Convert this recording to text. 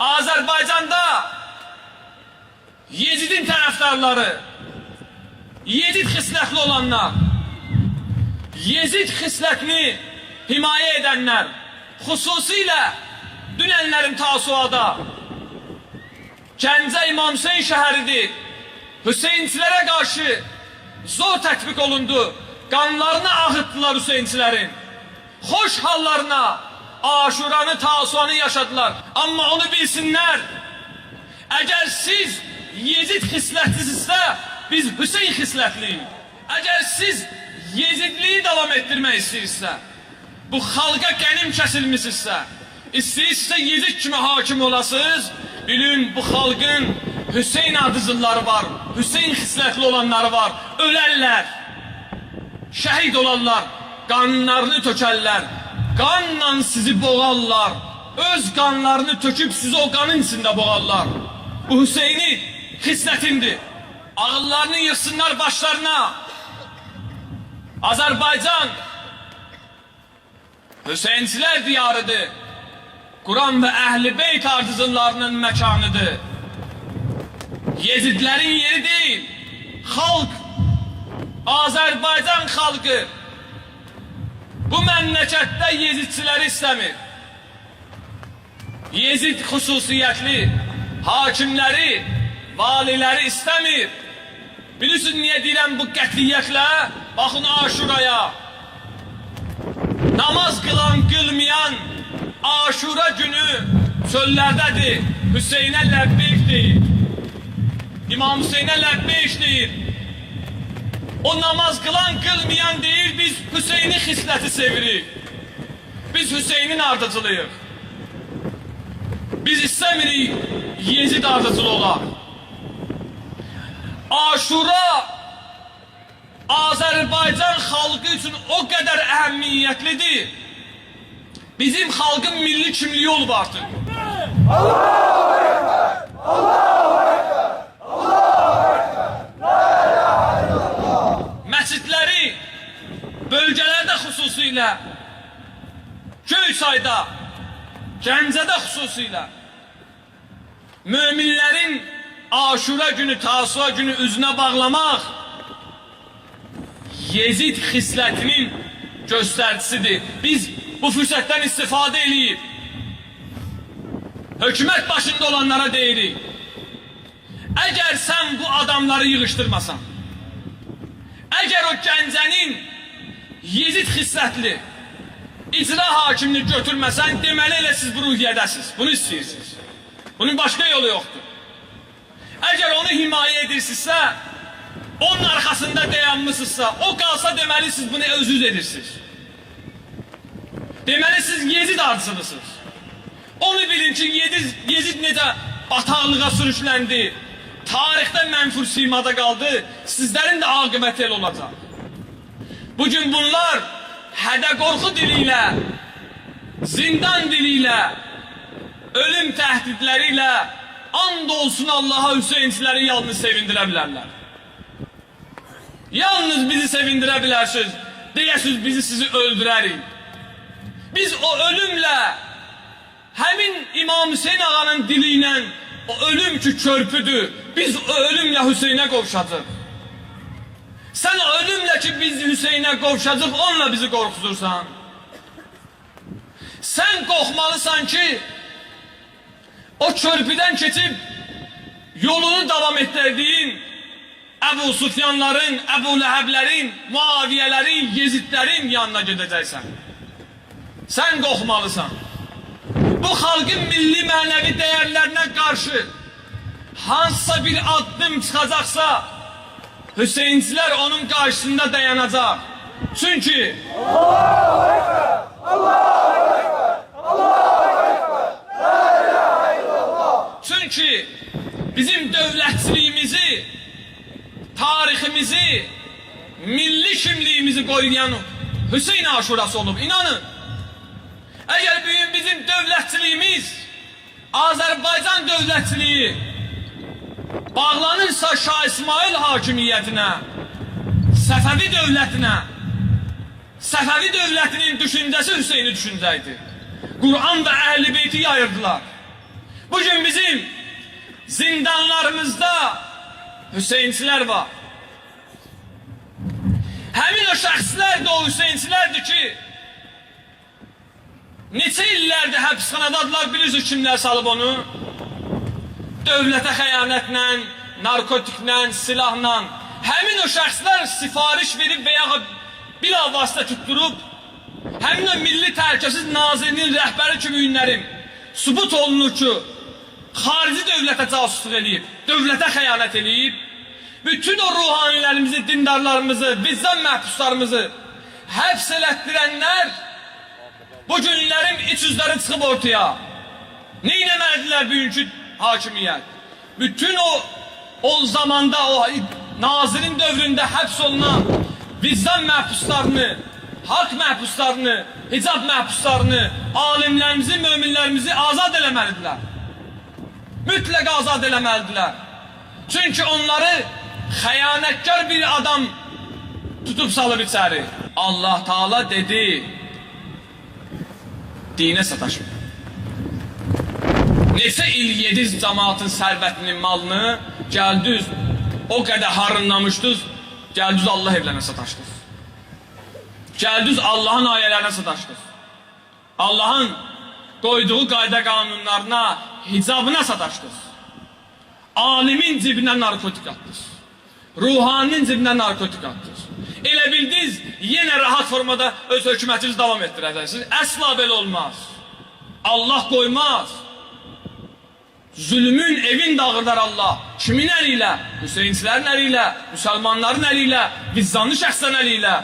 Azərbaycanda Yezidin tərəfdarları, Yezid xislətli olanlar, Yezid xislətini himayə edənlər, xüsusilə dünənlərin Tasuada, Gəncə İmam Hüseyin şəhəridir, Hüseyinçilərə qarşı zor tətbiq olundu, qanlarını ağıtdılar Hüseyinçilərin, xoş hallarına Aşuranı, Tasuanı yaşadılar. Amma onu bilsinlər, əgər siz Yezid xislətlisisə, biz Hüseyin xislətliyik. Əgər siz Yezidliyi davam etdirmək istəyirsə, bu xalqa qənim kəsilmişsizsə, istəyirsə Yezid kimi hakim olasınız, bilin bu xalqın Hüseyin ardıcılları var, Hüseyin xislətli olanları var, ölərlər, şəhid olarlar, qanlarını tökərlər, qanla sizi boğarlar, öz qanlarını töküb sizi o qanın içində boğarlar. Bu Hüseyni xislətindir. Ağıllarını yıxsınlar başlarına. Azərbaycan Hüseyinçilər diyarıdır. Quran və Əhl-i Beyt ardıcıllarının məkanıdır. Yezidlərin yeri deyil. Xalq, Azərbaycan xalqı bu məmləkətdə Yezidçiləri istəmir. Yezid xüsusiyyətli hakimləri, valiləri istəmir. Bilirsiniz niyə deyirəm bu qətiyyətlə? Baxın Aşuraya. Namaz qılan, qılmayan Aşura günü çöllərdədir. Hüseynə ləbbeyk deyir. İmam Hüseynə ləbbeyk deyir. O namaz qılan, qılmayan deyir, biz Hüseyni xisləti sevirik. Biz Hüseynin ardıcılıyıq. Biz istəmirik Yezid ardıcılı olaq. Aşura Azərbaycan xalqı üçün o qədər əhəmiyyətlidir. Bizim xalqın milli kimliyi olub artıq. Allahu Ekber! Allahu Ekber! Allahu Ekber! La ilahe illallah! Məscidləri bölgələrdə xüsusilə, Göyçayda, Gəncədə xüsusilə möminlərin Aşura günü, Tasua günü üzünə bağlamaq Yezid xislətinin göstəricisidir. Biz bu fürsətdən istifadə edib hökumət başında olanlara deyirik. Əgər sən bu adamları yığışdırmasan, əgər o Gəncənin Yezid xislətli icra hakimini götürməsən, deməli elə siz bu ruhiyyədəsiz. Bunu istəyirsiniz. Bunun başqa yolu yoxdur. Əgər onu himayə edirsinizsə, onun arxasında dayanmışsınızsa, o qalsa deməli siz bunu özünüz edirsiniz. Deməli siz Yezid ardıcılısınız. Onu bilin ki, Yezid necə bataqlığa sürükləndi, tarixdə mənfur simada qaldı, sizlərin də aqibəti el olacaq. Bugün bunlar hədə qorxu dili ilə, zindan dili ilə, ölüm təhdidləri ilə and olsun Allaha Hüseyinçiləri yalnız sevindirə bilərlər. Yalnız bizi sevindirə bilərsiniz, deyəsiniz bizi sizi öldürərik. Biz o ölümlə, həmin İmam Hüseyin ağanın dili ilə, o ölüm ki körpüdür, biz o ölümlə Hüseynə qovuşacaq. Sən o ölümlə ki biz Hüseynə qovuşacaq, onunla bizi qorxuzursan. Sən qorxmalısan ki, o körpüdən keçib yolunu davam etdirdiyin Əbu Sufyanların, Əbu Ləhəblərin, Muaviyələrin, Yezidlərin yanına gedəcəksən. Sən qorxmalısan. Bu xalqın milli mənəvi dəyərlərinə qarşı hansısa bir addım çıxacaqsa, Hüseyinçilər onun qarşısında dayanacaq. Çünki Allahu Ekber! Allahu Ekber! Allahu Ekber! La ilahe illallah! Çünki bizim dövlətçiliyimizi, tariximizi, milli kimliyimizi qoruyan Hüseyin Aşurası olub. İnanın, əgər bugün bizim dövlətçiliyimiz, Azərbaycan dövlətçiliyi bağlanırsa Şah İsmail hakimiyyətinə, Səfəvi dövlətinə, Səfəvi dövlətinin düşüncəsi Hüseyni düşüncəydi. Quran və Əhl-i Beyti yayırdılar. Bugün bizim zindanlarımızda Hüseynçilər var. Həmin o şəxslər də o Hüseynçilərdir ki, neçə illərdir həbsxanadadılar, bilirsiniz kimlər salıb onu? Dövlətə xəyanətlə, narkotiklə, silahla. Həmin o şəxslər sifariş verib və ya bilavasitə tutturub, həmin o Milli Təhlükəsizlik Nazirinin rəhbəri kimi ünlərim sübut olunur ki, xarici dövlətə casusluq edib, dövlətə xəyanət edib, bütün o ruhanilərimizi, dindarlarımızı, vicdan məhbuslarımızı həbs elətdirənlər bu günlərin iç yüzləri çıxıb ortaya. Ne eləməlidirlər bugünkü hakimiyyət? Bütün o zamanda, o nazirin dövründə həbs olunan vicdan məhbuslarını, haqq məhbuslarını, hicab məhbuslarını, alimlərimizi, möminlərimizi azad eləməlidirlər. Mütləq azad eləməlidirlər. Çünki onları xəyanətkar bir adam tutub salıb içəri. Allah Taala dedi, dinə sataşmır. Neçə il yediz cəmaatın sərvətinin malını gəldiniz, o qədər harınlamışdınız, gəldiniz Allah evlərinə sataşdınız. Gəldiniz Allahın ayələrinə sataşdınız. Allahın qoyduğu qayda qanunlarına, hicabına sataşdınız. Alimin cibinə narkotik atdınız. Ruhaninin cibinə narkotik atdınız. Elə bildiniz, yenə rahat formada öz hökumətinizi davam etdirəcəksiniz. Əsla belə olmaz. Allah qoymaz. Zulmün evin dağıdar Allah. Kimin əli ilə? Hüseynçilərin əli ilə, müsəlmanların əli ilə, vicdanlı şəxslərin əli ilə.